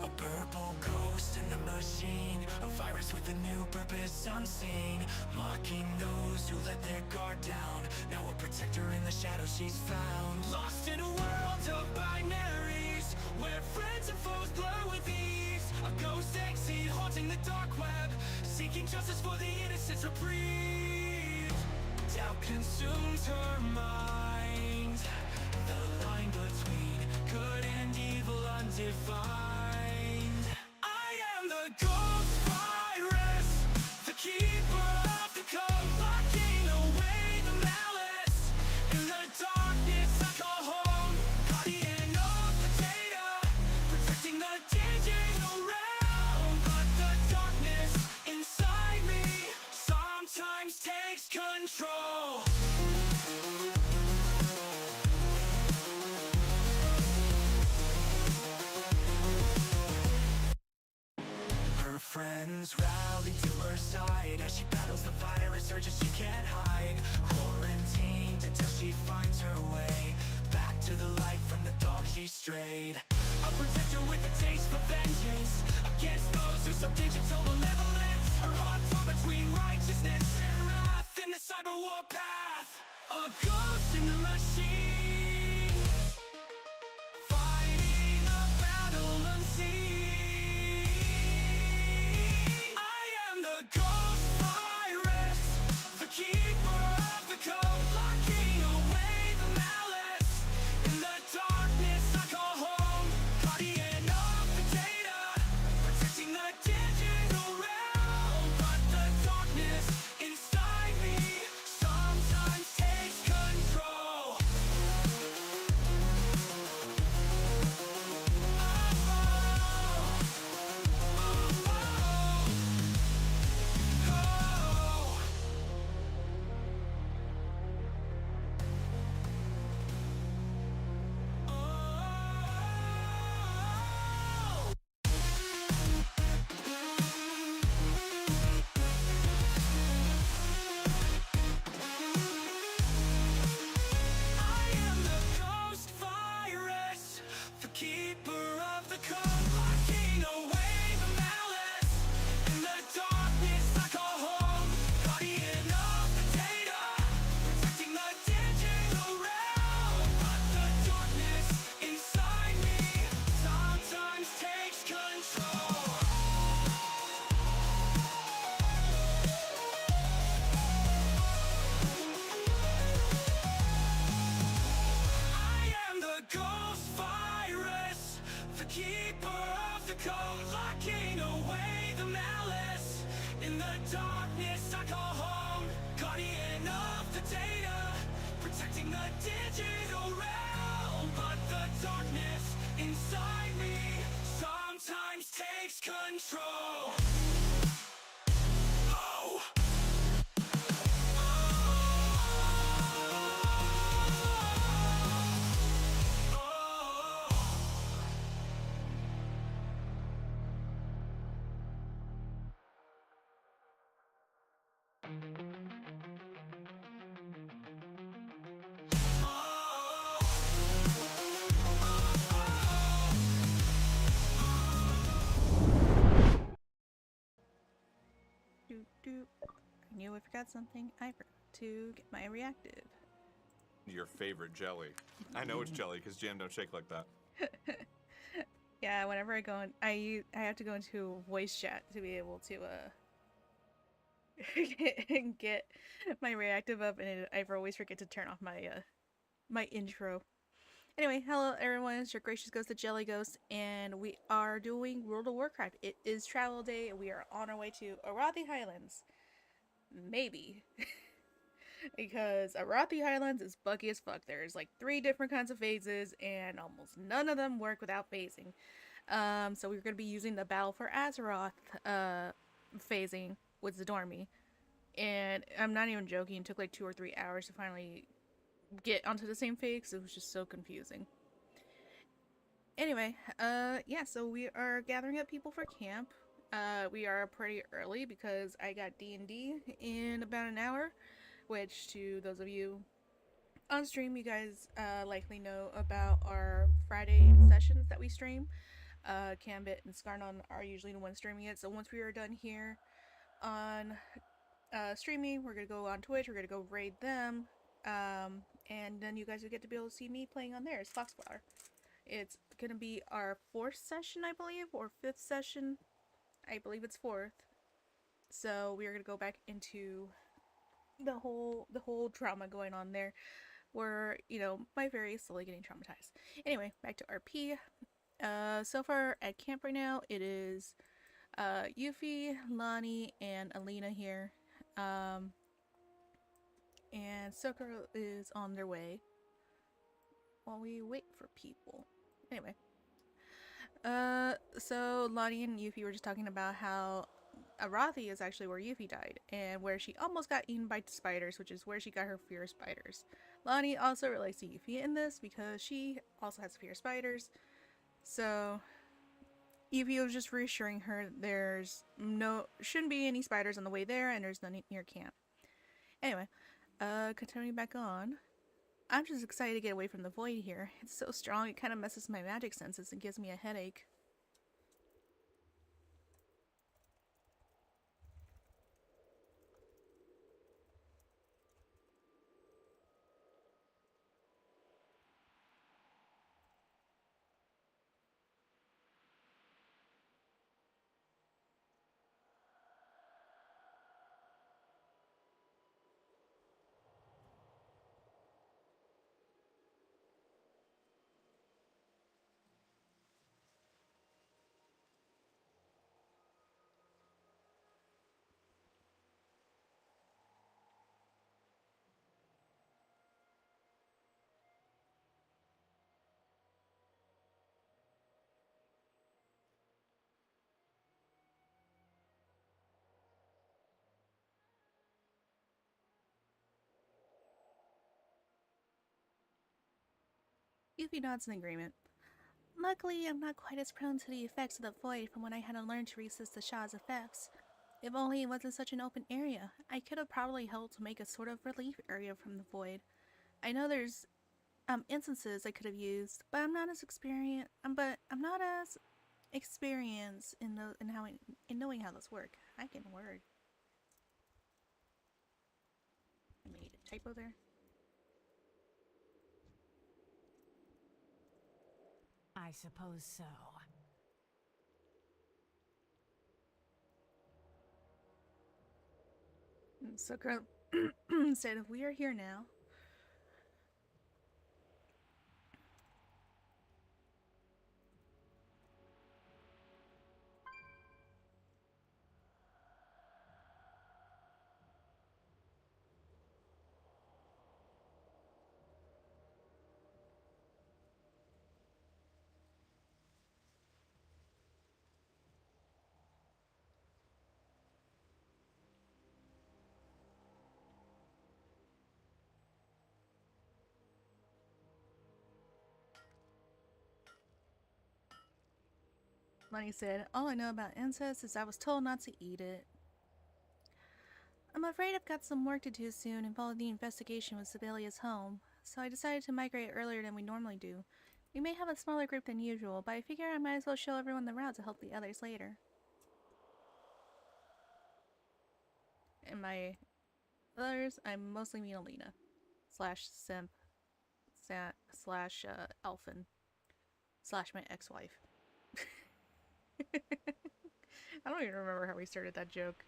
A purple ghost in the machine, a virus with a new purpose unseen, mocking those who let their guard down. Now a protector in the shadows she's found. Lost in a world of binaries, where friends and foes blur with ease. A ghost exit haunting the dark web, seeking justice for the innocent's reprieve. Doubt consumes her mind, the line between good and evil undefined. I am the ghost virus, the keeper of the code, locking away the malice. In the darkness I call home, guardian of the data, protecting the digital realm. But the darkness inside me sometimes takes control. Her friends rally to her side as she battles the virus, urges she can't hide. Quarantined until she finds her way back to the light from the dark she strayed. A protector with a taste for vengeance against those who so digital malevolence. Her heart torn between righteousness and wrath in the cyber war path. A ghost in the machine, fighting a battle unseen. I am the ghost virus, the keeper of the code, locking away the malice. In the darkness I call home, guardian of the data, protecting the digital realm. But the darkness inside me sometimes takes control. I am the ghost virus, the keeper of the code, locking away the malice. In the darkness I call home, guardian of the data, protecting the digital realm. But the darkness inside me sometimes takes control. I am the ghost virus, the keeper of the code, locking away the malice. In the darkness I call home, guardian of the data, protecting the digital realm. But the darkness inside me sometimes takes control. Oh. I knew I forgot something. I forgot to get my reactive. Your favorite jelly. I know it's jelly because jam don't shake like that. Yeah, whenever I go in, I have to go into voice chat to be able to get my reactive up, and I always forget to turn off my my intro. Anyway, hello everyone, it's your gracious ghost, the Jelly Ghost, and we are doing World of Warcraft. It is travel day, and we are on our way to Arathi Highlands. Maybe. Because Arathi Highlands is buggy as fuck. There's like 3 different kinds of phases, and almost none of them work without phasing. So we're going to be using the Battle for Azeroth phasing with Zadormi. And I'm not even joking, it took like 2 or 3 hours to finally get onto the same phase because it was just so confusing. Anyway, yeah, so we are gathering up people for camp. We are pretty early because I got D&D in about an hour, which to those of you on stream, you guys likely know about our Friday sessions that we stream. Cambit and Skarnon are usually the ones streaming it. So once we are done here on streaming, we're gonna go on Twitch. We're gonna go raid them, and then you guys will get to be able to see me playing on theirs, Foxflower. It's gonna be our 4th session, I believe, or 5th session. I believe it's 4th. So we are gonna go back into the whole drama going on there, where my fairy is slowly getting traumatized. Anyway, back to RP. So far at camp right now, it is Yuffie, Lonnie, and Alina here. And Sokoro is on their way while we wait for people. Anyway. So Lonnie and Yuffie were just talking about how Arathi is actually where Yuffie died, and where she almost got eaten by spiders, which is where she got her fear of spiders. Lonnie also relates to Yuffie in this because she also has fear of spiders. So Yuffie was just reassuring her there's shouldn't be any spiders on the way there, and there's none near camp. Anyway, continuing back on. I'm just excited to get away from the void here. It's so strong, it kind of messes my magic senses and gives me a headache. Yuffie nods in agreement. Luckily, I'm not quite as prone to the effects of the void from when I had to learn to resist the Shah's effects. If only it wasn't such an open area, I could have probably helped to make a sort of relief area from the void. I know there's instances I could have used, but I'm not as experienced. In knowing how this work. I can word. I made a typo there. I suppose so. Sokoro said, "We are here now." Lenny said, "All I know about incest is I was told not to eat it." I'm afraid I've got some work to do soon involving the investigation with Sibelia's home, so I decided to migrate earlier than we normally do. We may have a smaller group than usual, but I figure I might as well show everyone the route to help the others later. And my others, I mostly mean Alina. Slash simp. Slash elfin. Slash my ex-wife. I don't even remember how we started that joke.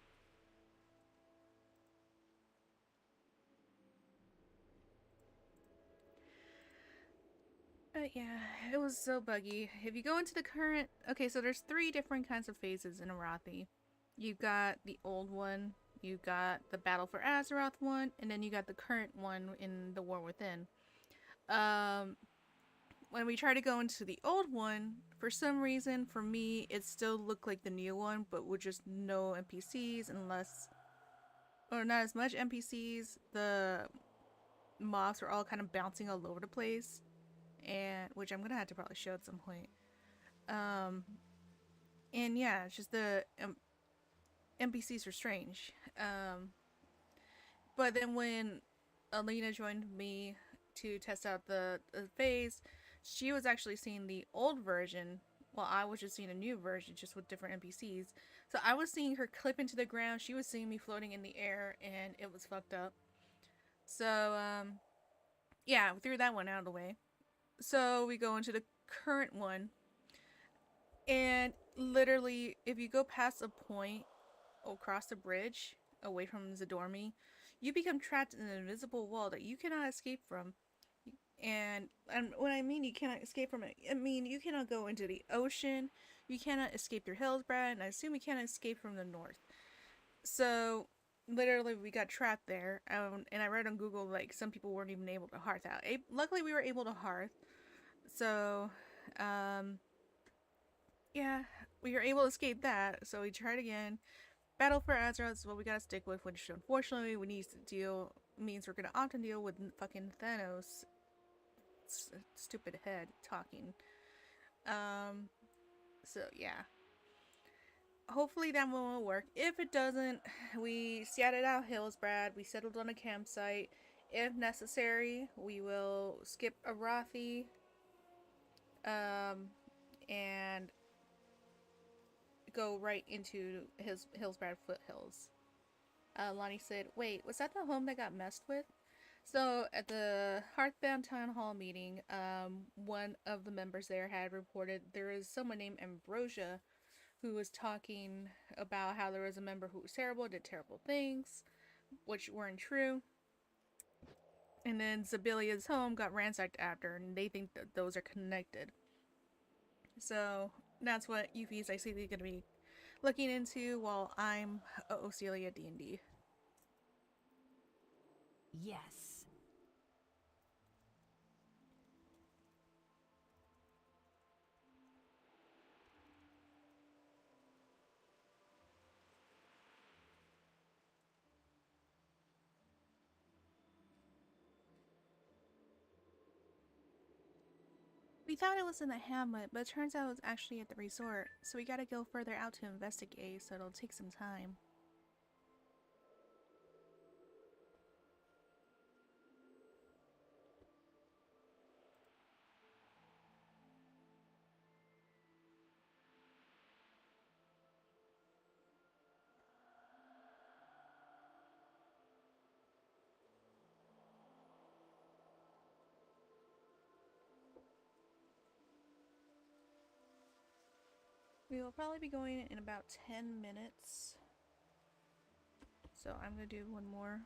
But yeah, it was so buggy. If you go into the current... Okay, so there's 3 different kinds of phases in Arathi. You've got the old one, you've got the Battle for Azeroth one, and then you got the current one in the War Within. When we try to go into the old one, for some reason, for me, it still looked like the new one, but with just no NPCs and less... Or not as much NPCs. The mobs were all kind of bouncing all over the place. And which I'm gonna have to probably show at some point. And yeah, it's just the NPCs were strange. But then when Alina joined me to test out the phase, she was actually seeing the old version well, I was just seeing a new version just with different NPCs. So I was seeing her clip into the ground, she was seeing me floating in the air, and it was fucked up. So, yeah, we threw that one out of the way. So we go into the current one, and literally, if you go past a point across the bridge away from Zadormi, you become trapped in an invisible wall that you cannot escape from. And when I mean you cannot escape from it, I mean you cannot go into the ocean, you cannot escape through Hillsbrad, and I assume you cannot escape from the north. So literally we got trapped there, and I read on Google like some people weren't even able to hearth out. Luckily we were able to hearth, so yeah, we were able to escape that. So we tried again. Battle for Azeroth is what we gotta stick with, which unfortunately we need to deal means we're gonna often deal with fucking Thanos. Stupid head talking. So yeah. Hopefully that one will work. If it doesn't, we scattered out Hillsbrad, we settled on a campsite. If necessary, we will skip Arathi, and go right into Hillsbrad foothills. Lonnie said, wait, was that the home that got messed with? So at the Hearthbound town hall meeting, one of the members there had reported there is someone named Ambrosia who was talking about how there was a member who was terrible, did terrible things, which weren't true. And then Zabilia's home got ransacked after, and they think that those are connected. So that's what Yuffie's I see they're going to be looking into while I'm Ocelia D&D. Yes. We thought it was in the hamlet, but it turns out it was actually at the resort, so we gotta go further out to investigate, so it'll take some time. We will probably be going in about 10 minutes. So I'm gonna do one more.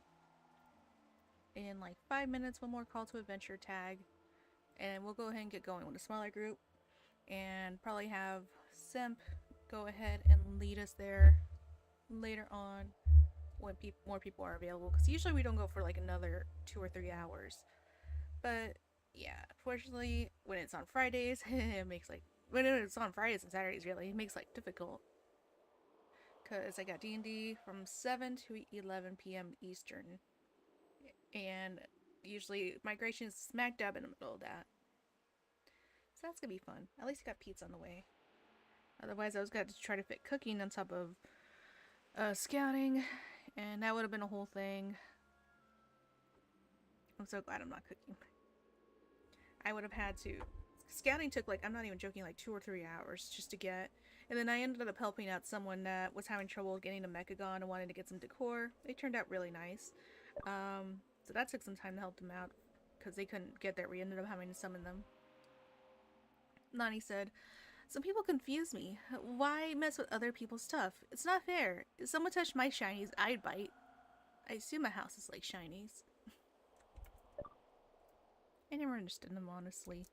In like 5 minutes, one more call to adventure tag. And we'll go ahead and get going with a smaller group. And probably have Simp go ahead and lead us there later on when more people are available. Because usually we don't go for like another 2 or 3 hours. But yeah, fortunately, when it's on Fridays, it makes like when it's on Fridays and Saturdays, really, it makes like difficult. Because I got D&D from 7 to 11 p.m. Eastern, and usually migration is smack dab in the middle of that. So that's gonna be fun. At least I got pizza on the way. Otherwise, I was going to try to fit cooking on top of scouting, and that would have been a whole thing. I'm so glad I'm not cooking. I would have had to. Scouting took like, I'm not even joking, like 2 or 3 hours just to get. And then I ended up helping out someone that was having trouble getting a Mechagon and wanted to get some decor. They turned out really nice. So that took some time to help them out because they couldn't get there. We ended up having to summon them. Nani said, some people confuse me. Why mess with other people's stuff? It's not fair. If someone touched my shinies, I'd bite. I assume my house is like shinies. I never understood them, honestly.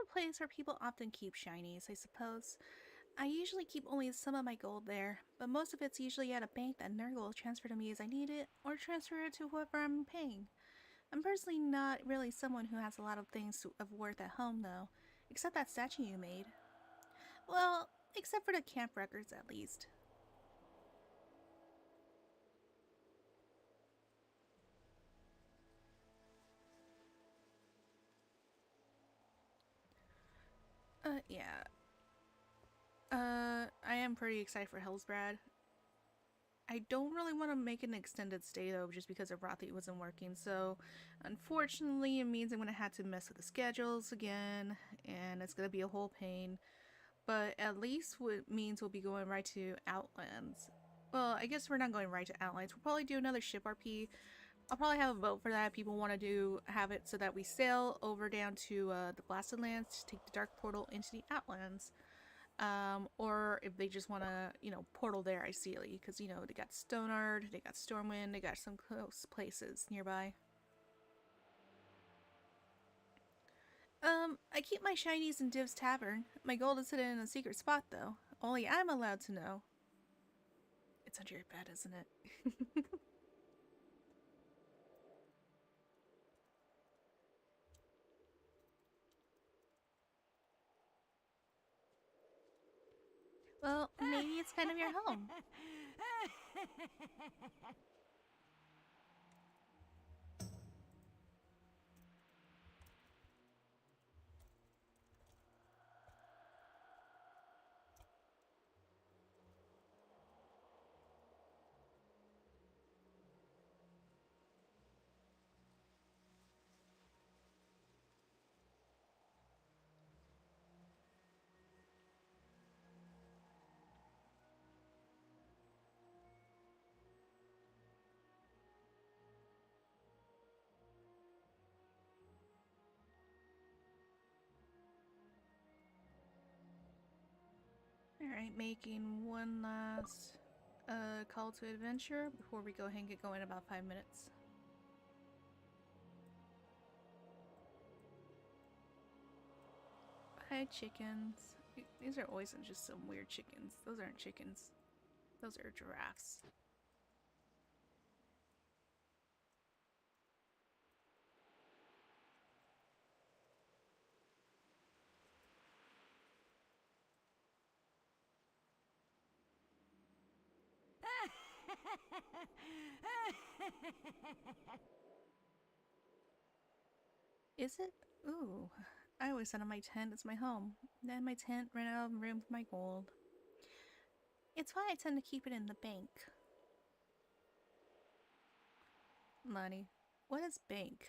a place where people often keep shinies, I suppose. I usually keep only some of my gold there, but most of it's usually at a bank that Nurgle will transfer to me as I need it, or transfer it to whoever I'm paying. I'm personally not really someone who has a lot of things of worth at home, though, except that statue you made. Well, except for the camp records, at least. Yeah. I am pretty excited for Hillsbrad. I don't really want to make an extended stay though, just because Arathi wasn't working, so unfortunately it means I'm going to have to mess with the schedules again, and it's going to be a whole pain, but at least it means we'll be going right to Outlands. Well, I guess we're not going right to Outlands, we'll probably do another ship RP. I'll probably have a vote for that. People want to have it so that we sail over down to the Blasted Lands to take the Dark Portal into the Outlands. Or if they just want to, portal there ideally, because, they got Stonard, they got Stormwind, they got some close places nearby. I keep my shinies in Div's Tavern. My gold is hidden in a secret spot, though. Only I'm allowed to know. It's under your bed, isn't it? Well, maybe it's kind of your home. Alright, making one last call to adventure before we go ahead and get going in about 5 minutes. Hi, chickens. These are always just some weird chickens. Those aren't chickens. Those are giraffes. Is it? Ooh. I always said on my tent it's my home. Then my tent ran out of room for my gold. It's why I tend to keep it in the bank. Lonnie, what is bank?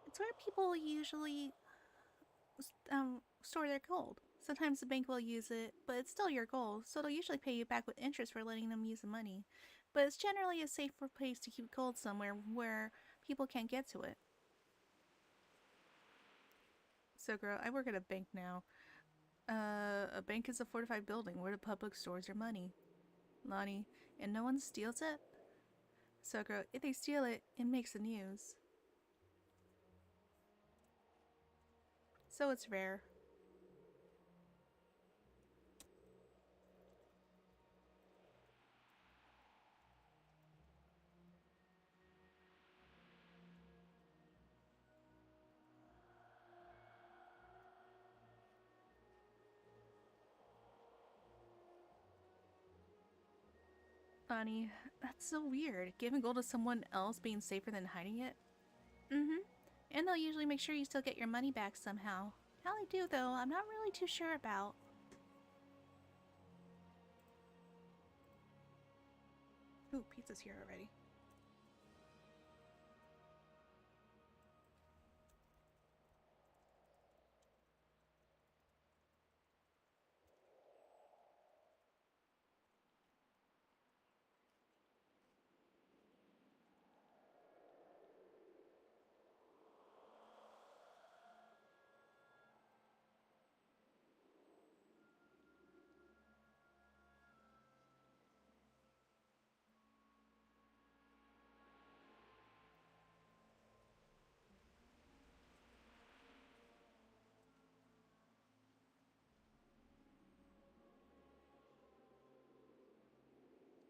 It's where people usually store their gold. Sometimes the bank will use it, but it's still your gold, so they'll usually pay you back with interest for letting them use the money. But it's generally a safer place to keep gold somewhere where people can't get to it. So girl, I work at a bank now. A bank is a fortified building where the public stores their money. Lonnie, and no one steals it? So girl, if they steal it, it makes the news. So it's rare. Funny. That's so weird. Giving gold to someone else being safer than hiding it? Mm-hmm. And they'll usually make sure you still get your money back somehow. How they do, though, I'm not really too sure about. Ooh, pizza's here already.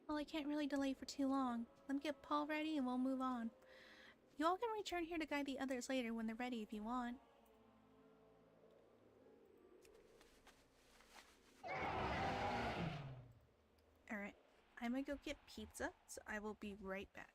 Well, I can't really delay for too long. Let me get Paul ready and we'll move on. You all can return here to guide the others later when they're ready if you want. Alright, I'm gonna go get pizza, so I will be right back.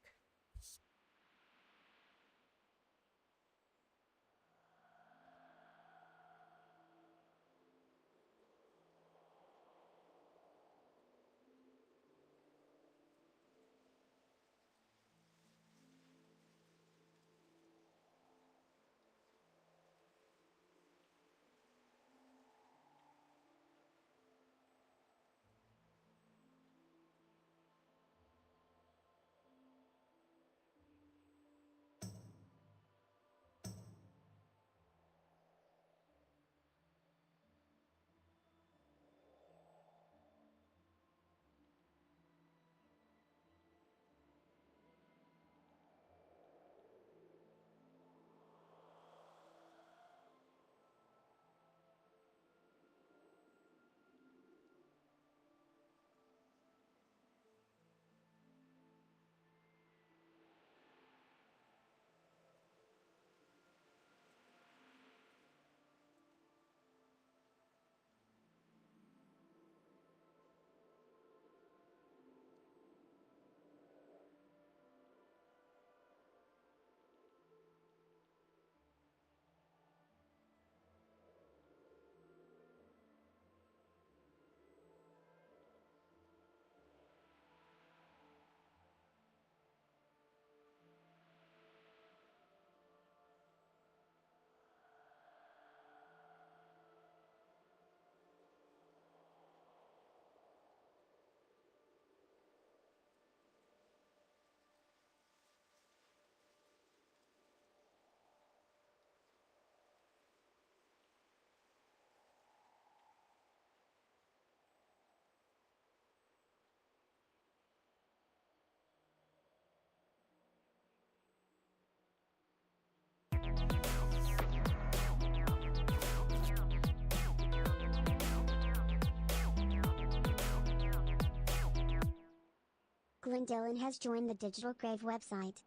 Glendylan has joined the Digital Grave website.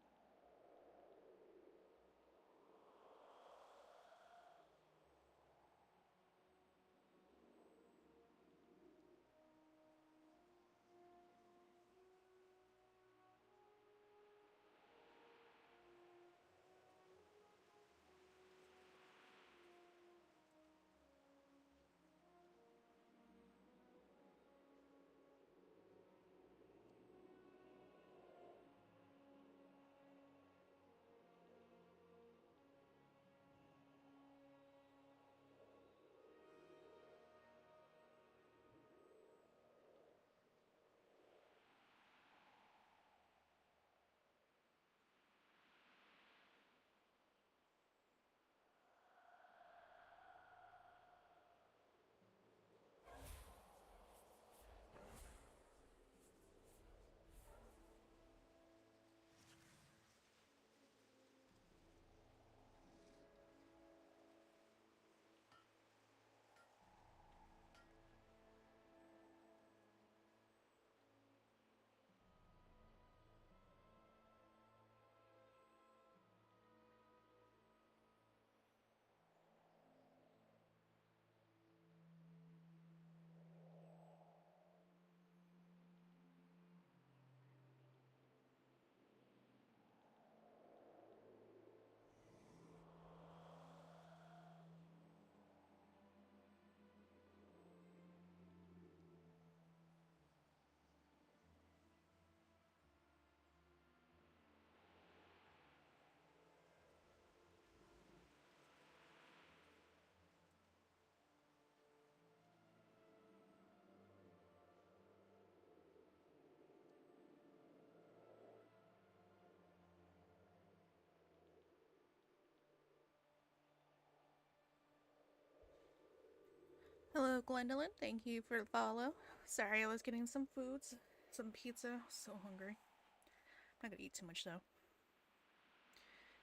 Hello, Gwendolyn. Thank you for the follow. Sorry, I was getting some foods, some pizza. So hungry. I'm not gonna eat too much though,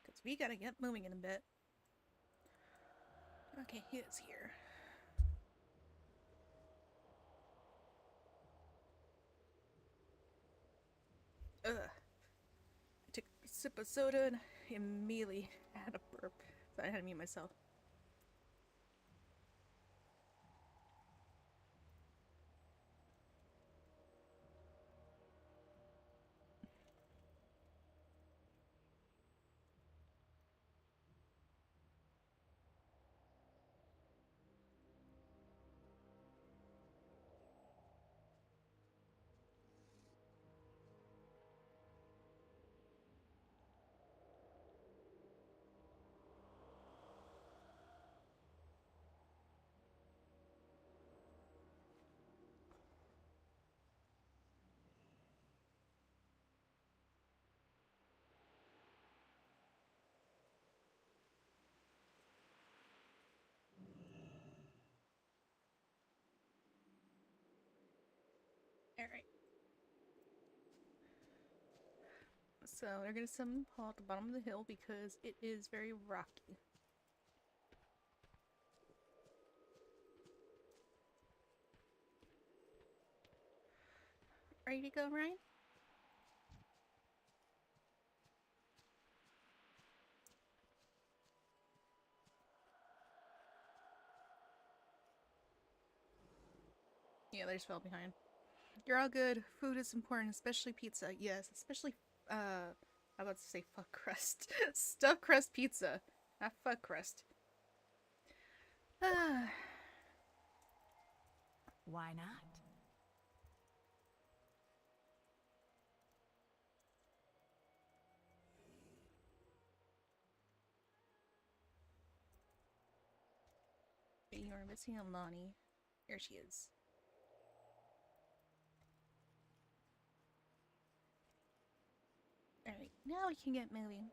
because we gotta get moving in a bit. Okay, he is here. Ugh. I took a sip of soda and immediately had a burp, so I had to mute myself. Alright. So they're gonna send Paul at the bottom of the hill because it is very rocky. Ready to go, Ryan? Yeah, they just fell behind. You're all good. Food is important, especially pizza. Yes, especially, I'm about to say fuck crust. Stuffed crust pizza. Not fuck crust. Why not? You are missing a Lonnie. Here she is. Alright, now we can get moving.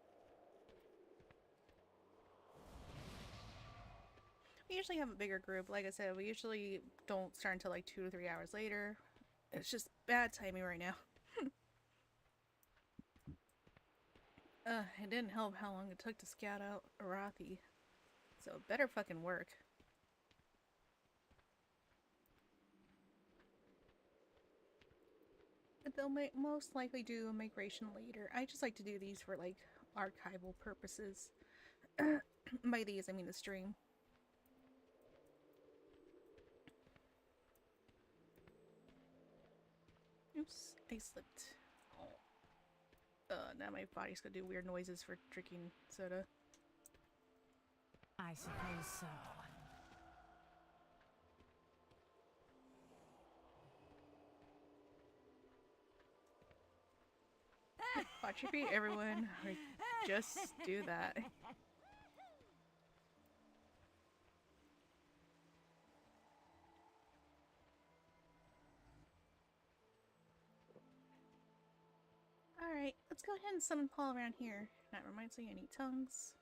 We usually have a bigger group. Like I said, we usually don't start until like 2 to 3 hours later. It's just bad timing right now. It didn't help how long it took to scout out Arathi. So it better fucking work. But they'll most likely do a migration later. I just like to do these for like archival purposes. By these, I mean the stream. Oops, I slipped. Now my body's gonna do weird noises for drinking soda. I suppose so. Watch your feet, everyone. Or just do that. Alright, let's go ahead and summon Paul around here. That reminds me, I need tongues.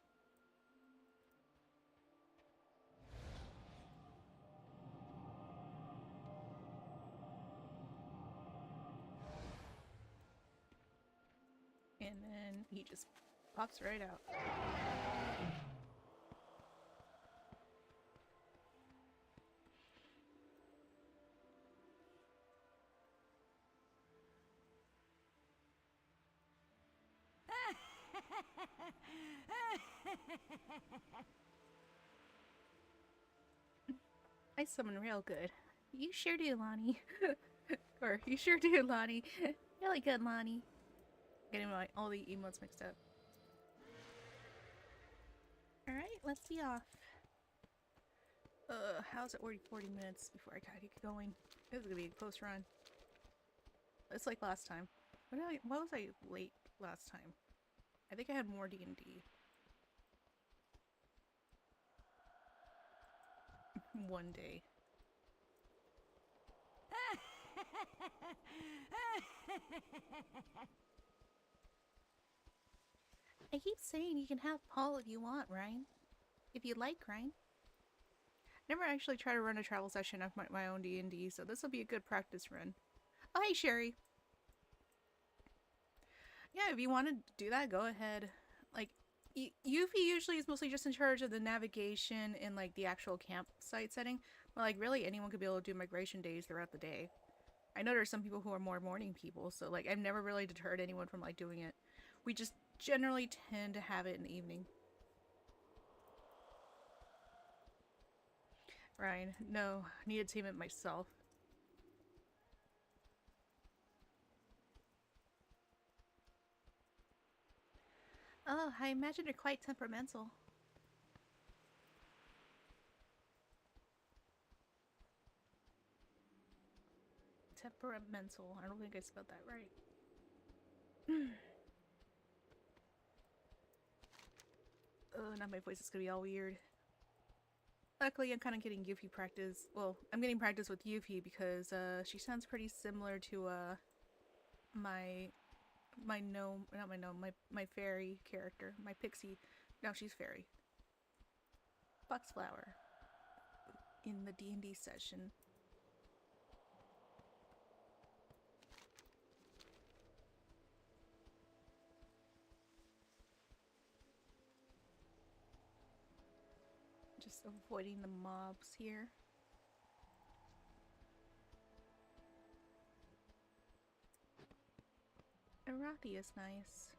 And then he just pops right out. I summon real good. You sure do, Lonnie. Or, you sure do, Lonnie. Really good, Lonnie. Getting my all the emotes mixed up. Alright, let's be off. How's it already 40 minutes before I gotta get going? This is gonna be a close run. It's like last time. What was I late last time? I think I had more D&D. One day. I keep saying you can have Paul if you want, Ryan. If you like, Ryan. Never actually tried to run a travel session of my own D&D, so this will be a good practice run. Oh, hey, Sherry. Yeah, if you want to do that, go ahead. Like, Yuffie usually is mostly just in charge of the navigation and, like, the actual campsite setting. But, like, really anyone could be able to do migration days throughout the day. I know there's some people who are more morning people, so, like, I've never really deterred anyone from, like, doing it. We just generally tend to have it in the evening. Ryan, no, I need to tame it myself. Oh, I imagine you're quite temperamental. Temperamental. I don't think I spelled that right. Oh, now my voice is gonna be all weird. Luckily, I'm kind of getting Yuffie practice. Well, I'm getting practice with Yuffie because she sounds pretty similar to my gnome, not my gnome, my fairy character, my pixie. No, she's fairy. Foxflower in the D&D session. Just avoiding the mobs here. Arathi is nice.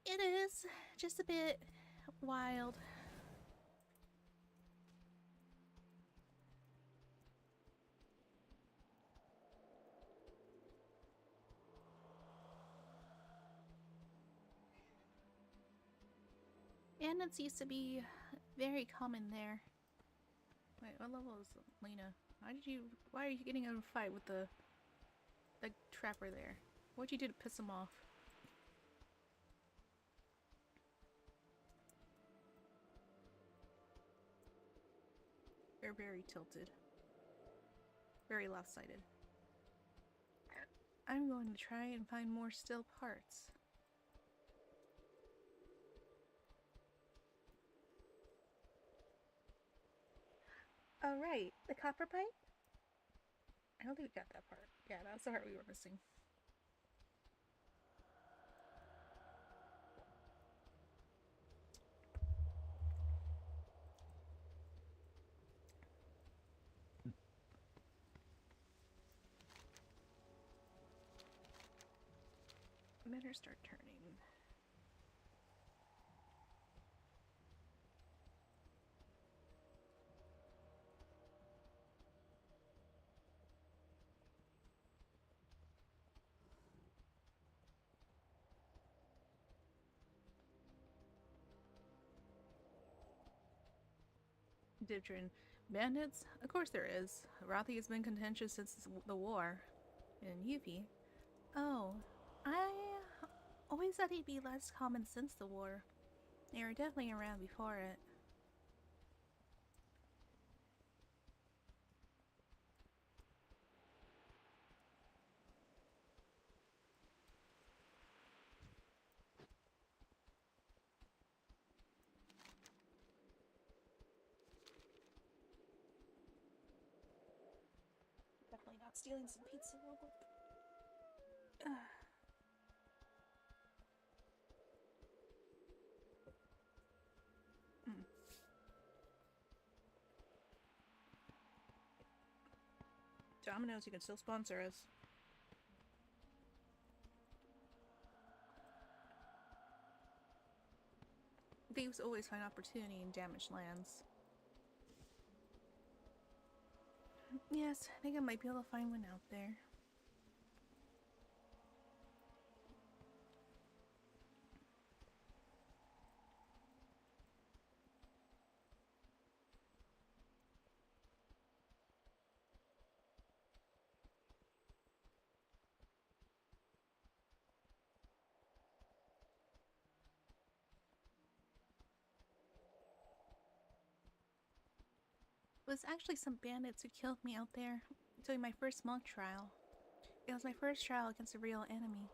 It is just a bit wild. And it used to be very common there. Wait, what level is Lena? Why are you getting in a fight with the trapper there? What'd you do to piss him off? They're very tilted. Very lopsided. I'm going to try and find more steel parts. Oh, right. The copper pipe? I don't think we got that part. Yeah, that was the part we were missing. Better start turning. Didrin. Bandits? Of course there is. Arathi has been contentious since the war. And Yuffie. Oh, I always thought he'd be less common since the war. They were definitely around before it. Definitely not stealing some pizza real quick. Domino's, you can still sponsor us. Thieves always find opportunity in damaged lands. Yes, I think I might be able to find one out there. It was actually some bandits who killed me out there during my first monk trial. It was my first trial against a real enemy.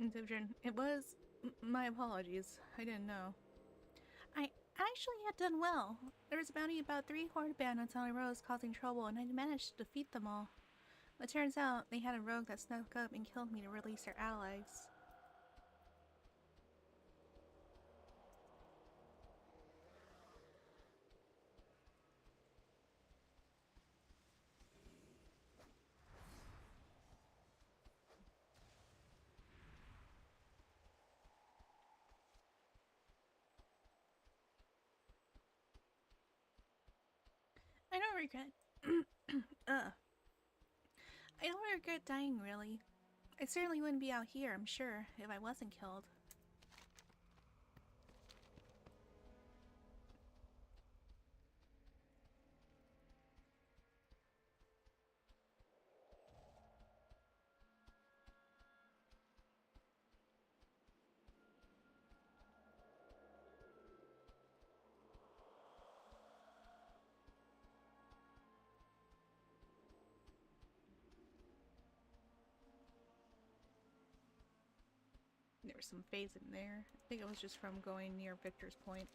Inception. It was. My apologies. I didn't know. I actually had done well. There was about 3 horde bandits on a road causing trouble, and I managed to defeat them all. It turns out they had a rogue that snuck up and killed me to release their allies. I don't regret. I don't regret dying, really. I certainly wouldn't be out here, I'm sure, if I wasn't killed. There was some phase in there. I think it was just from going near Victor's Point.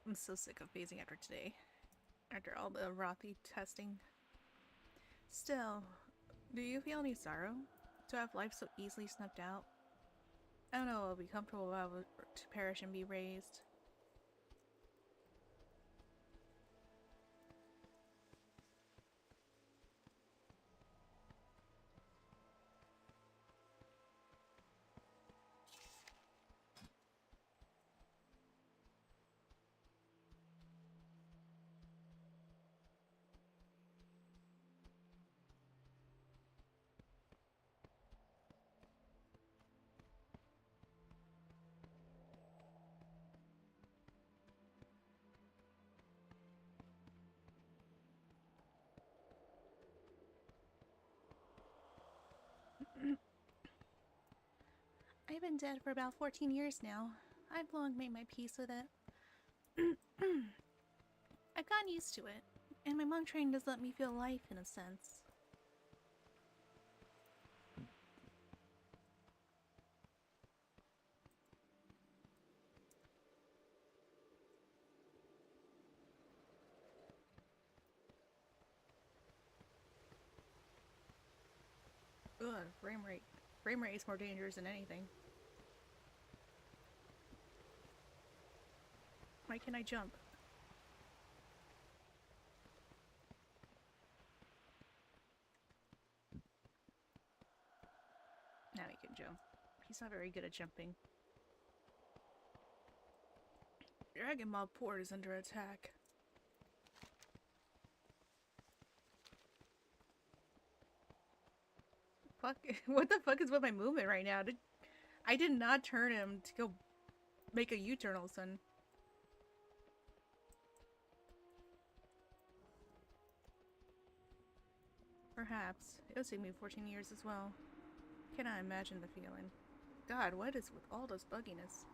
I'm so sick of phasing after today. After all the Arathi testing. Still, do you feel any sorrow to have life so easily snuffed out? I don't know, I'll be comfortable about to perish and be raised. I've been dead for about 14 years now. I've long made my peace with it. I've gotten used to it, and my monk training does let me feel life in a sense. Ugh, frame rate. Frame rate is more dangerous than anything. Why can't I jump? Now he can jump. He's not very good at jumping. Dragon Mob Port is under attack. Fuck, what the fuck is with my movement right now? I did not turn him to go make a U-turn all of a sudden. Perhaps. It'll take me 14 years as well. Cannot imagine the feeling. God, what is with all this bugginess?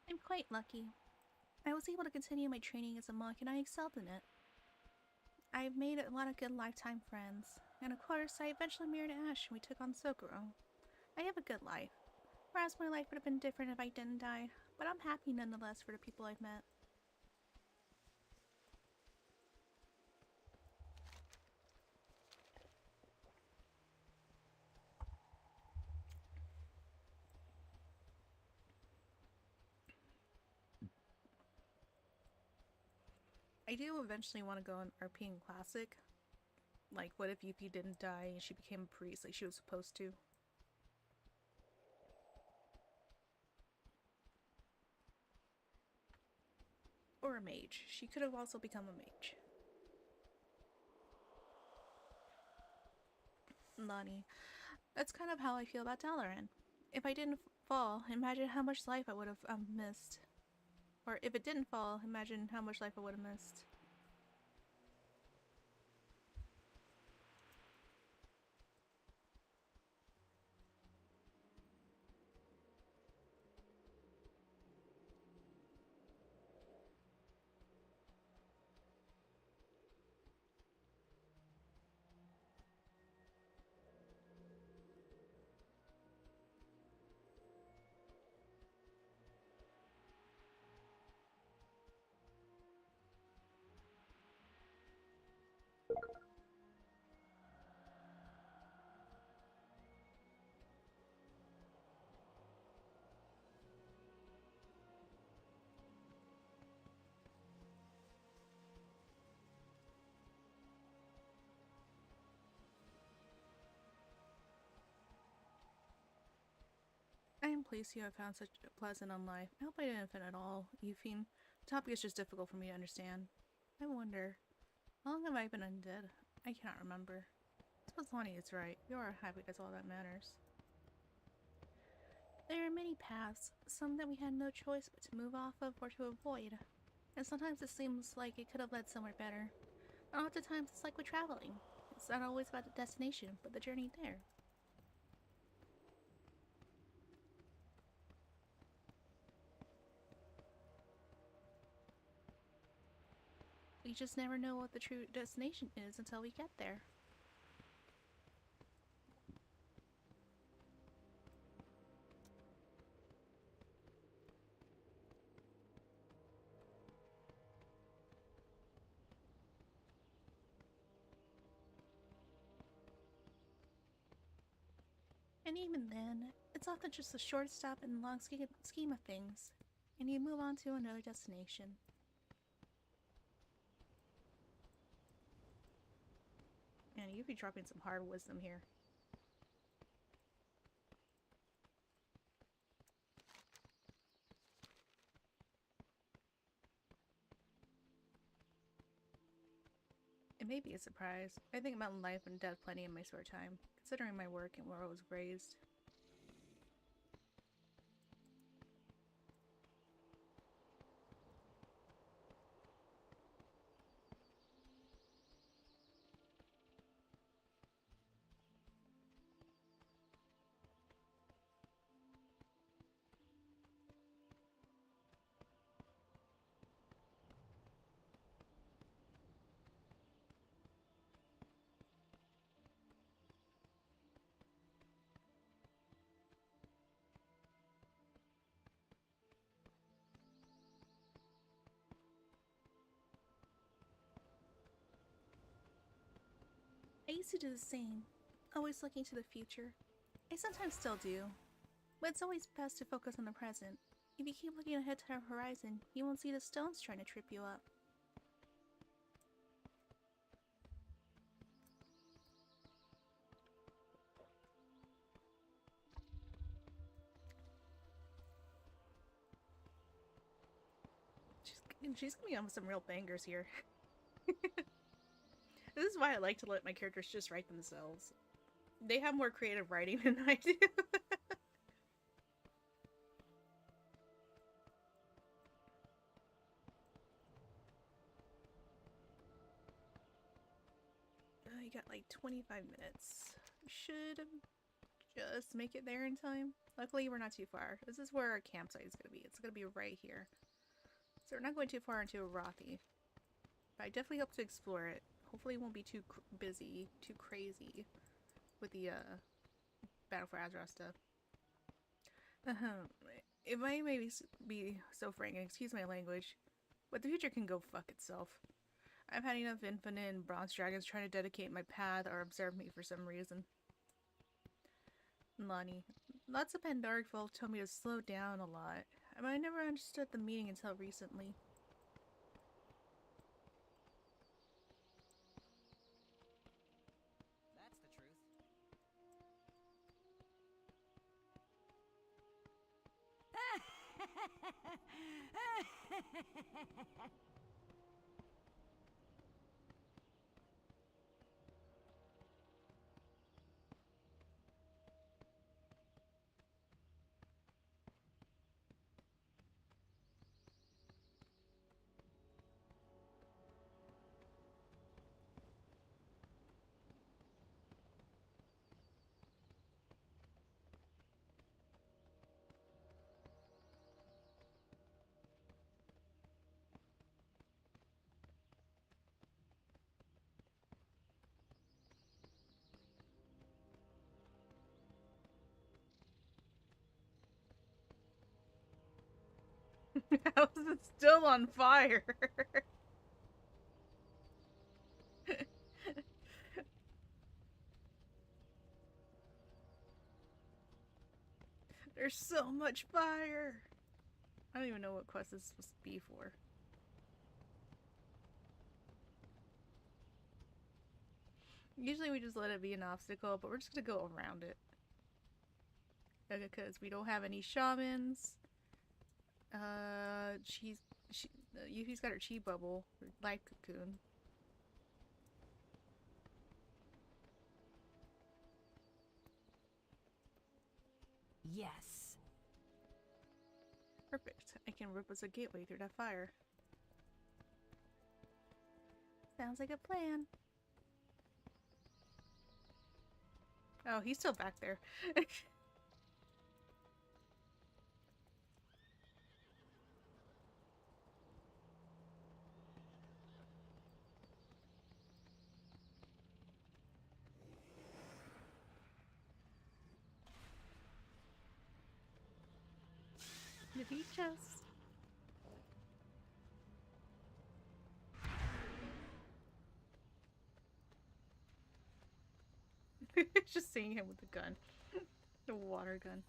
I'm quite lucky. I was able to continue my training as a monk and I excelled in it. I've made a lot of good lifetime friends. And of course, I eventually married Ash and we took on Sokoro. I have a good life. Perhaps my life would have been different if I didn't die, but I'm happy nonetheless for the people I've met. I do eventually want to go on RPing Classic. Like, what if Yuffie didn't die and she became a priest like she was supposed to? Or a mage. She could have also become a mage. Lonnie. That's kind of how I feel about Dalaran. If I didn't fall, imagine how much life I would have missed. Or if it didn't fall, imagine how much life I would have missed. I am pleased you have found such a pleasant on life. I hope I didn't offend at all, Euphine. The topic is just difficult for me to understand. I wonder, how long have I been undead? I cannot remember. I suppose Lonnie is right. You are happy, that's all that matters. There are many paths, some that we had no choice but to move off of or to avoid. And sometimes it seems like it could have led somewhere better. And oftentimes it's like with traveling. It's not always about the destination, but the journey there. We just never know what the true destination is until we get there. And even then, it's often just a short stop in the long scheme of things, and you move on to another destination. Man, you'd be dropping some hard wisdom here. It may be a surprise. I think about life and death plenty in my spare time, considering my work and where I was raised. I used to do the same, always looking to the future. I sometimes still do, but it's always best to focus on the present. If you keep looking ahead to the horizon, you won't see the stones trying to trip you up. She's gonna be on some real bangers here. This is why I like to let my characters just write themselves. They have more creative writing than I do. You got like 25 minutes. Should just make it there in time. Luckily, we're not too far. This is where our campsite is going to be. It's going to be right here. So we're not going too far into Arathi. But I definitely hope to explore it. hopefully it won't be too busy, too crazy with the Battle for Azeroth stuff. It might maybe be so frank, and excuse my language, but the future can go fuck itself. I've had enough Infinite and Bronze Dragons trying to dedicate my path or observe me for some reason. Lonnie, lots of Pandaric folk told me to slow down a lot. I never understood the meaning until recently. That's the truth. How is it still on fire? There's so much fire! I don't even know what quest this is supposed to be for. Usually we just let it be an obstacle, but we're just gonna go around it. Because we don't have any shamans. Yuffie's got her chi bubble, her life cocoon. Yes. Perfect. I can rip us a gateway through that fire. Sounds like a plan. Oh, he's still back there. The beaches. Just seeing him with the gun. The water gun.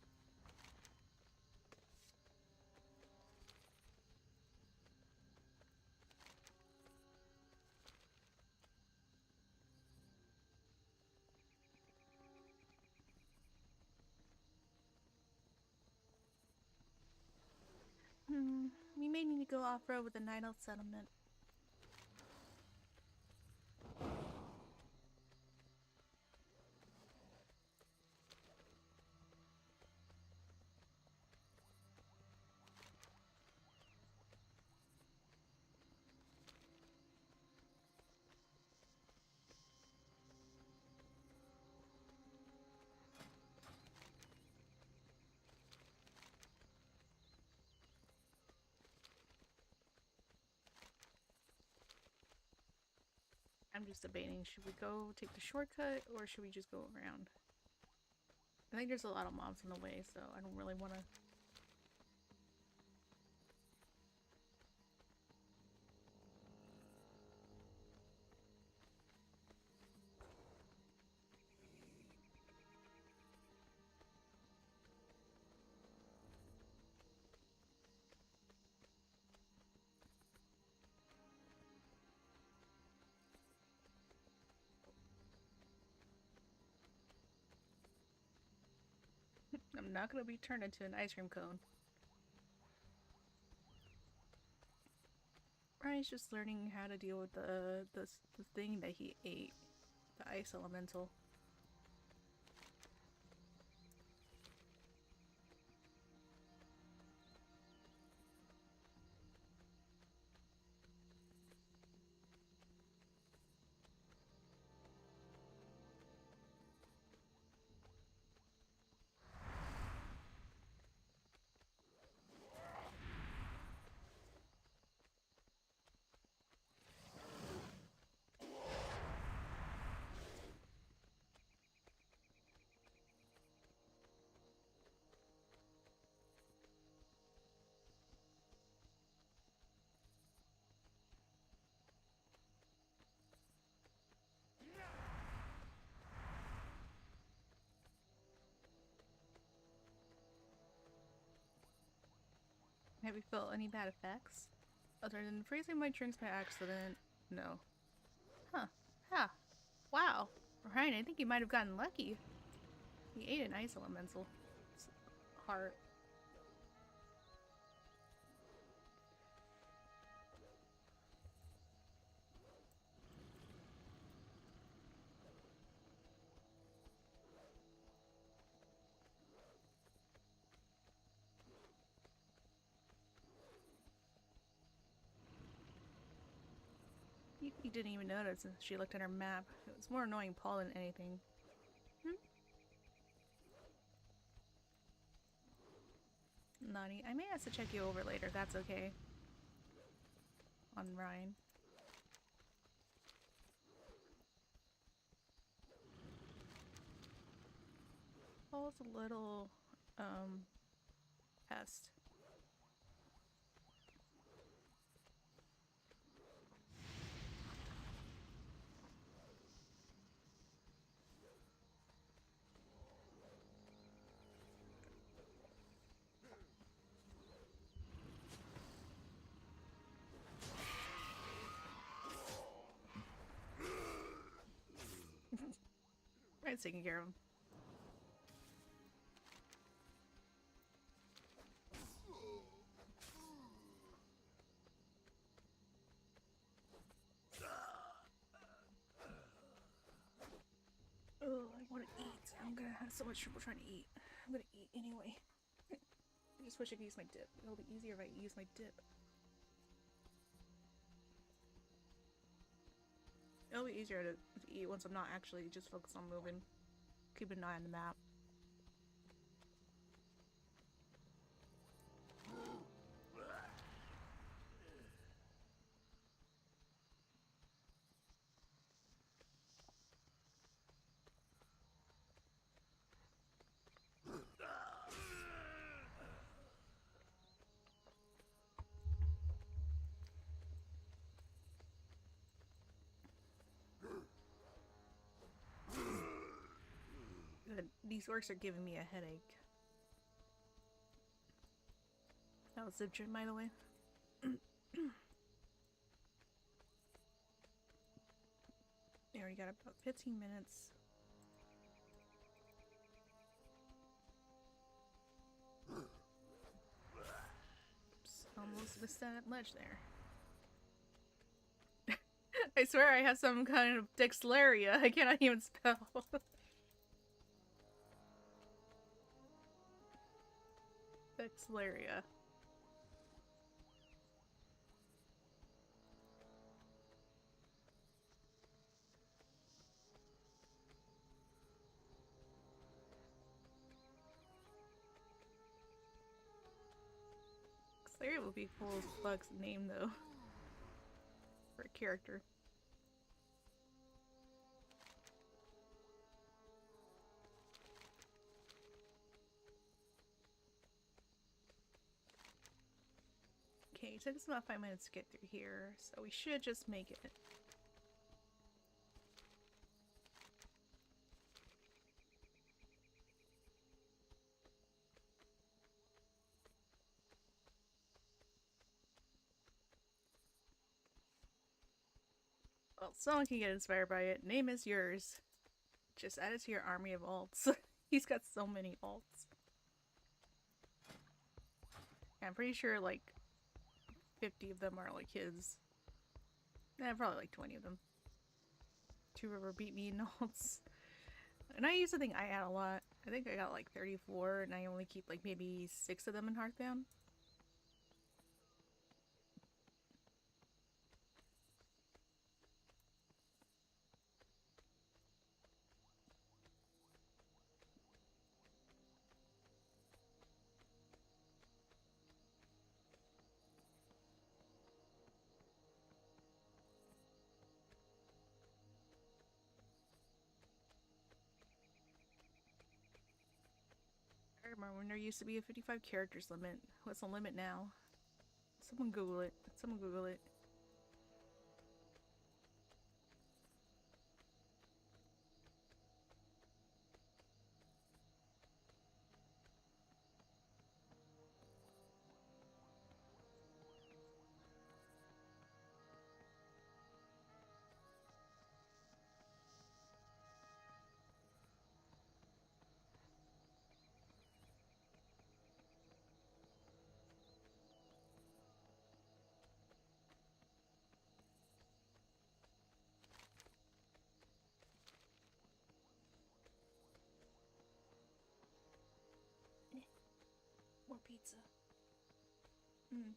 We may need to go off-road with the Night Elf settlement. I'm just debating, should we go take the shortcut or should we just go around? I think there's a lot of mobs in the way, so I don't really want to. I'm not gonna be turned into an ice cream cone. Brian's just learning how to deal with the thing that he ate, the ice elemental. Have you felt any bad effects? Other than freezing my drinks by accident? No. Huh. Huh. Wow. Ryan, I think you might have gotten lucky. He ate an ice elemental. Heart. You didn't even notice as she looked at her map. It was more annoying Paul than anything. Naughty. I may have to check you over later, that's okay. On Ryan. Paul's a little, pest. Ryan's taking care of him. Oh, I want to eat. I'm gonna have so much trouble trying to eat. I'm gonna eat anyway. I just wish I could use my dip. It'll be easier if I use my dip. It'll be easier to eat once I'm not actually just focused on moving. Keep an eye on the map. These orcs are giving me a headache. That was Zip Trim, by the way. We already got about 15 minutes. Oops, almost missed that ledge there. I swear I have some kind of dexlaria. I cannot even spell. Dexlaria. Dexlaria would be cool as fuck's name though. For a character. Okay, it took us about 5 minutes to get through here, so we should just make it. Well, someone can get inspired by it. Name is yours. Just add it to your army of alts. He's got so many alts. Yeah, I'm pretty sure like 50 of them are like his. Yeah, probably like 20 of them. Two River beat me in alts. And I used to think I had a lot. I think I got like 34 and I only keep like maybe 6 of them in Hearthbound. I remember when there used to be a 55 characters limit. What's the limit now? Someone Google it. Someone Google it. pizza. Mm.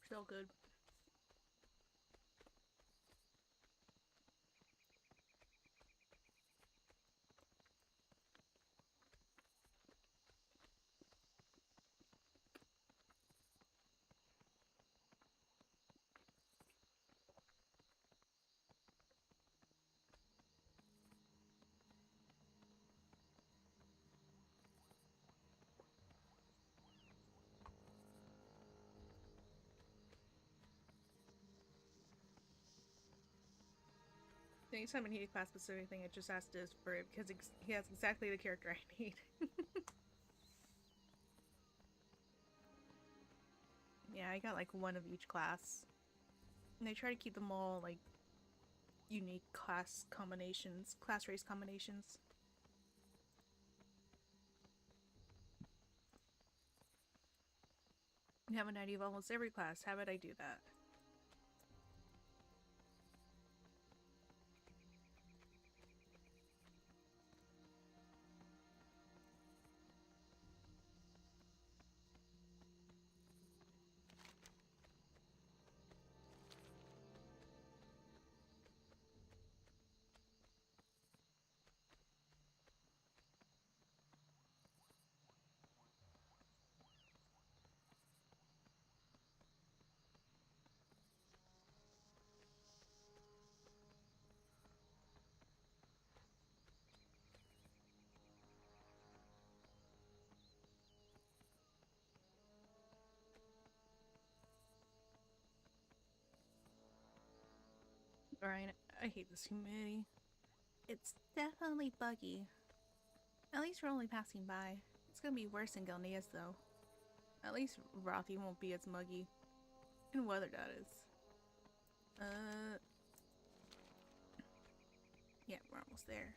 So good. Anytime I need a class specific thing, I just ask this for it because he has exactly the character I need. Yeah, I got like one of each class. And I try to keep them all like unique class combinations, class race combinations. I have an idea of almost every class. How would I do that? Alright, I hate this humidity. It's definitely buggy. At least we're only passing by. It's gonna be worse in Galneas though. At least Arathi won't be as muggy. And weather, that is. Yeah, we're almost there.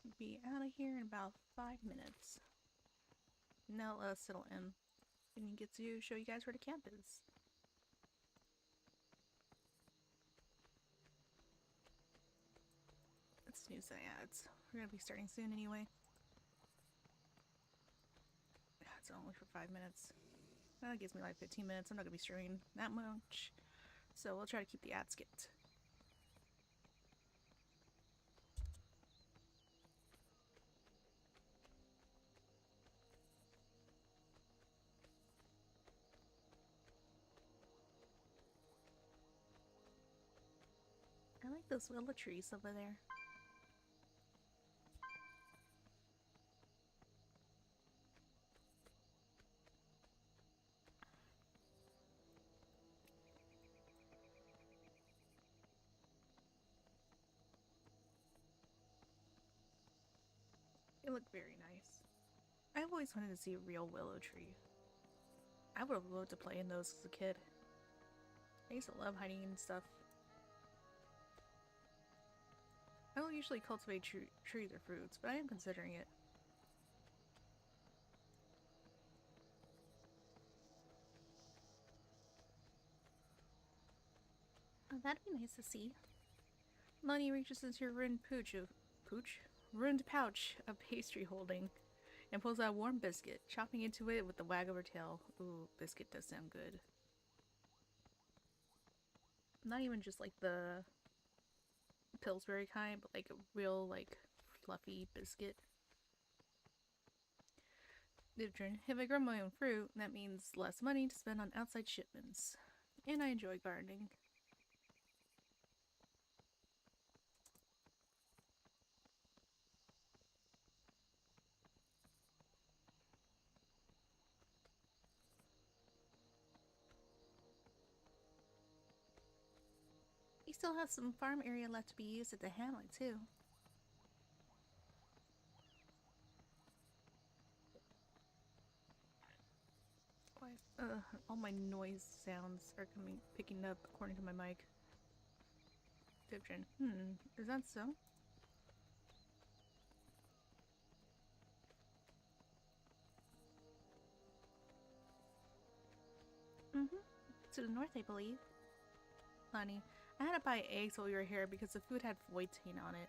Should be out of here in about 5 minutes. Now let us settle in. And you get to show you guys where the camp is. Let's snooze the ads. We're gonna be starting soon anyway. It's only for 5 minutes. That gives me like 15 minutes. I'm not gonna be streaming that much. So we'll try to keep the ads skipped. I like those willow trees over there. They look very nice. I've always wanted to see a real willow tree. I would have loved to play in those as a kid. I used to love hiding and stuff. I don't usually cultivate trees or fruits, but I am considering it. Oh, that'd be nice to see. Lonnie reaches into her ruined ruined pouch of pastry holding and pulls out a warm biscuit, chopping into it with the wag of her tail. Ooh, biscuit does sound good. Not even just like the Pillsbury kind, but like a real like fluffy biscuit. If I grow my own fruit, that means less money to spend on outside shipments. And I enjoy gardening. We still have some farm area left to be used at the hamlet, too. All my noise sounds are picking up according to my mic. Description. Is that so? To the north, I believe. Honey, I had to buy eggs while we were here because the food had void taint on it.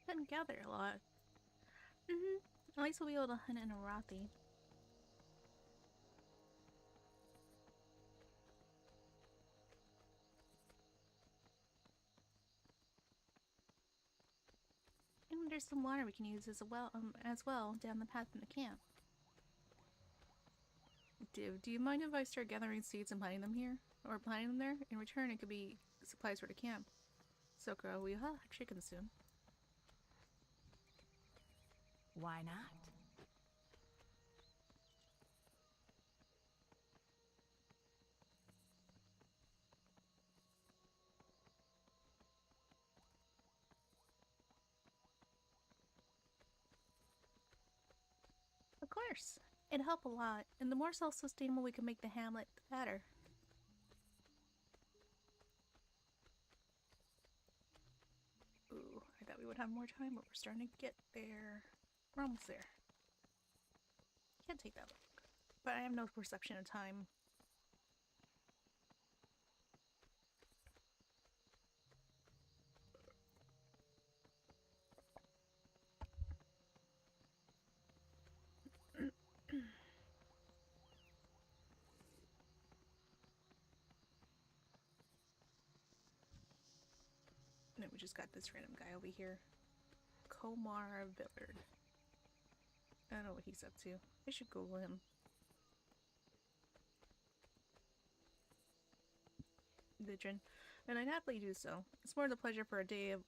Couldn't gather a lot. At least we'll be able to hunt in Arathi. And there's some water we can use as well down the path from the camp. Do you mind if I start gathering seeds and planting them here? Or planting them there? In return, it could be supplies for the camp. Sokra, we'll have chicken soon. Why not? Of course. It'd help a lot, and the more self-sustainable we can make the hamlet, the better. Ooh, I thought we would have more time, but we're starting to get there. We're almost there. Can't take that long. But I have no perception of time. And then we just got this random guy over here. Komar Villard. I don't know what he's up to. I should Google him. Vidrin. And I'd happily do so. It's more the pleasure for a day of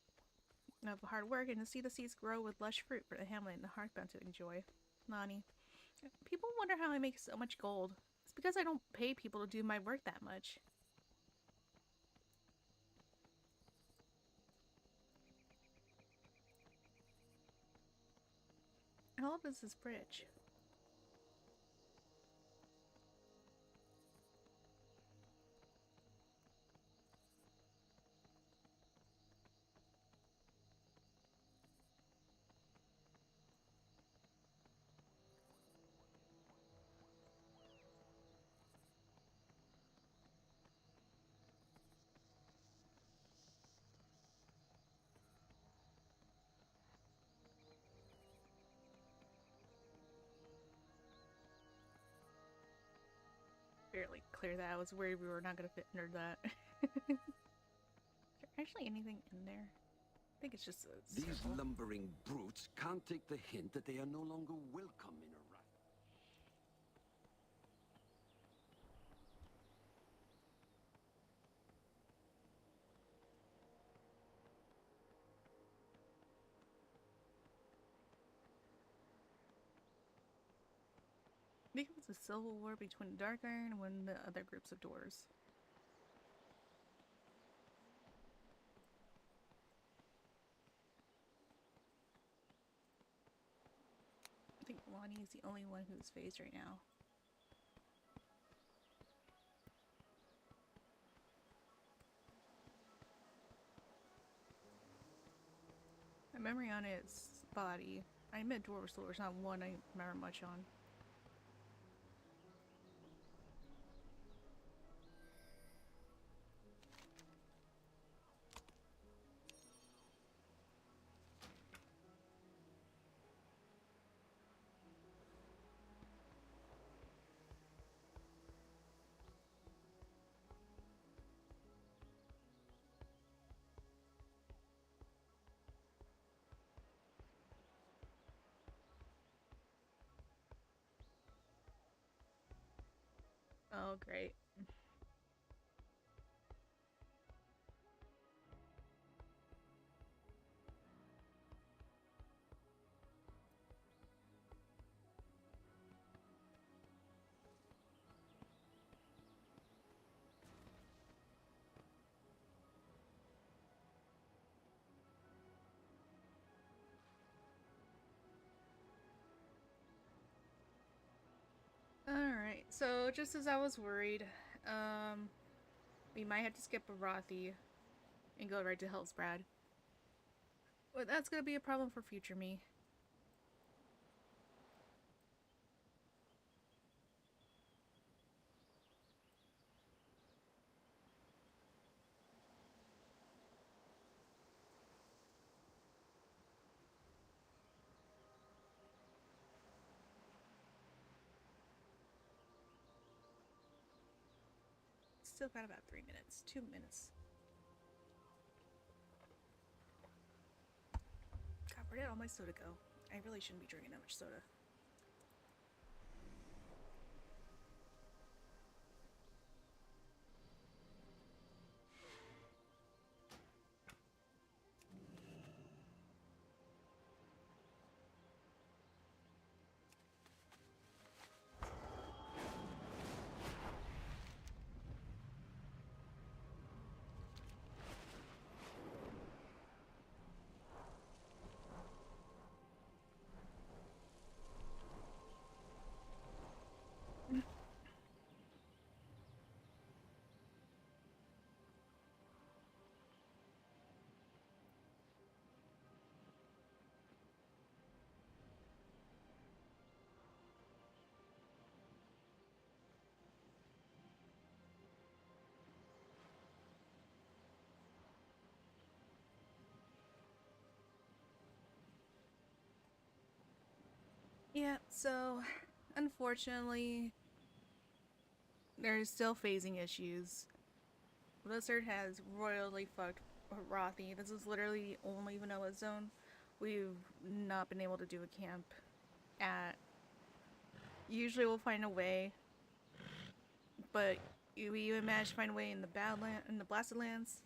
hard work and to see the seeds grow with lush fruit for the hamlet and the Hearthbound to enjoy. Nani. People wonder how I make so much gold. It's because I don't pay people to do my work that much. How old is this bridge? Barely clear that. I was worried we were not going to fit under that. Is there actually anything in there? I think it's just a These circle. lumbering brutes can't take the hint that they are no longer welcome in Arathi. I think it was a civil war between Dark Iron and one of the other groups of dwarves. I think Lonnie is the only one who's phased right now. My memory on it is body. I admit dwarves, so there's not one I remember much on. Oh, great. Alright, so just as I was worried, we might have to skip Arathi and go right to Hellsbrad. But that's gonna be a problem for future me. Still got about 3 minutes. 2 minutes. God, where did all my soda go? I really shouldn't be drinking that much soda. Yeah, so unfortunately, there's still phasing issues. Blizzard has royally fucked Arathi. This is literally the only vanilla zone we've not been able to do a camp at. Usually we'll find a way, but we managed to find a way in the in the Blasted Lands.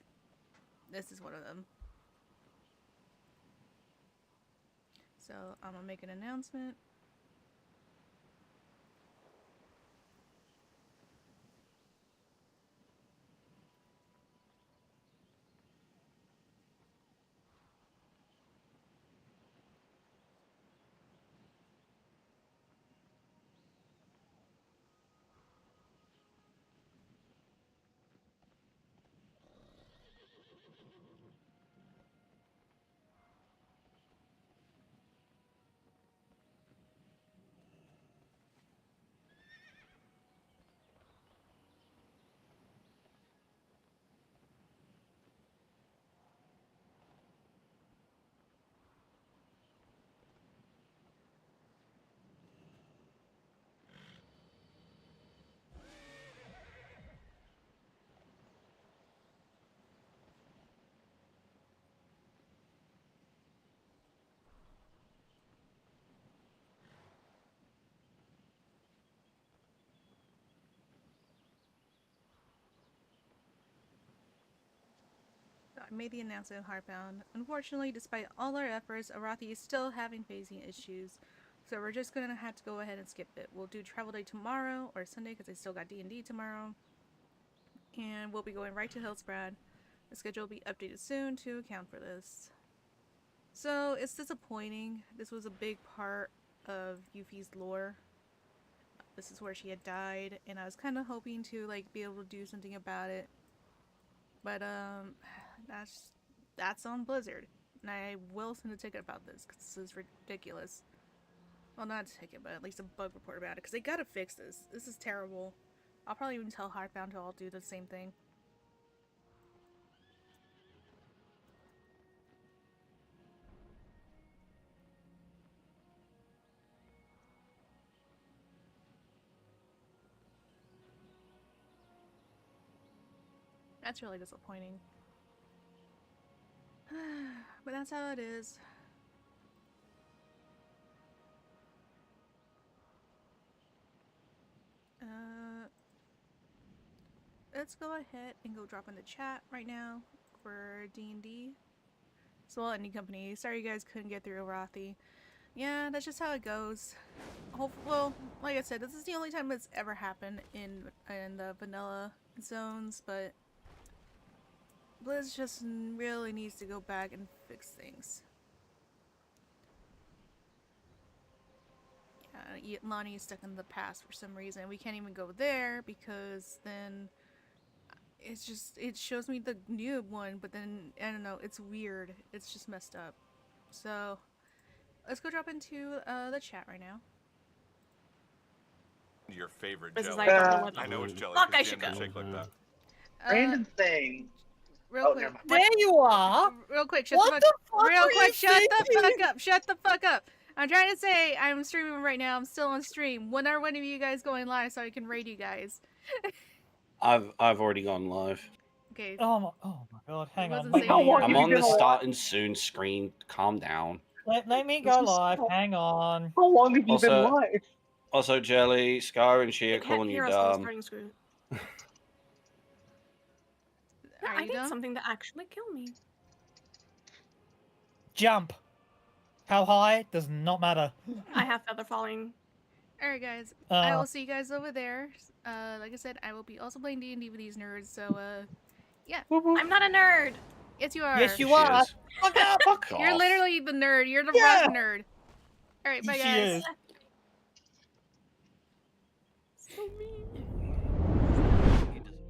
This is one of them. So I'm gonna make an announcement. I made the announcement of Hearthbound. Unfortunately, despite all our efforts, Arathi is still having phasing issues. So we're just gonna have to go ahead and skip it. We'll do Travel Day tomorrow or Sunday because I still got D&D tomorrow. And we'll be going right to Hillsbrad. The schedule will be updated soon to account for this. So it's disappointing. This was a big part of Yuffie's lore. This is where she had died, and I was kind of hoping to like be able to do something about it. But that's on Blizzard, and I will send a ticket about this because this is ridiculous. Well, not a ticket, but at least a bug report about it because they gotta fix this. This is terrible. I'll probably even tell Hearthbound to all do the same thing. That's really disappointing. But that's how it is. let's go ahead and go drop in the chat right now for D&D. So, well, any company. Sorry you guys couldn't get through Arathi. Yeah, that's just how it goes. Well, like I said, this is the only time it's ever happened in the vanilla zones, but Blizz just really needs to go back and fix things. Yeah, Lonnie is stuck in the past for some reason. We can't even go there because then it shows me the new one, but then I don't know, it's weird. It's just messed up. So let's go drop into the chat right now. Your favorite This is jelly. like a I know it's jelly Fuck, I because should Jam go. don't shake like that. Random thing. Real Oh, quick. never mind. There you are. Real quick, shut What the fuck the fuck Real were quick, you shut the thinking? fuck up. Shut the fuck up. I'm trying to say I'm streaming right now. I'm still on stream. When are one of you guys going live so I can raid you guys? I've already gone live. Okay. Oh my god, hang on. wasn't Let saying How you long were. I'm have you on the been alive? starting soon screen. Calm down. let me This go is live. so- Hang on. How long have you been Also- live? Also, Jelly, Scar, and She are I can't calling you hear us on the dumb. starting screen. Are I you need done? something to actually kill me. Jump. How high does not matter. I have feather falling. Alright guys, I Uh, will see you guys over there. Like I said, I will be also playing D&D with these nerds, so yeah. I'm not a nerd. Yes you are. yes, you She are. is. Fuck up. Fuck You're off. literally the nerd. You're the Yeah. rock nerd. Alright, bye She guys. is.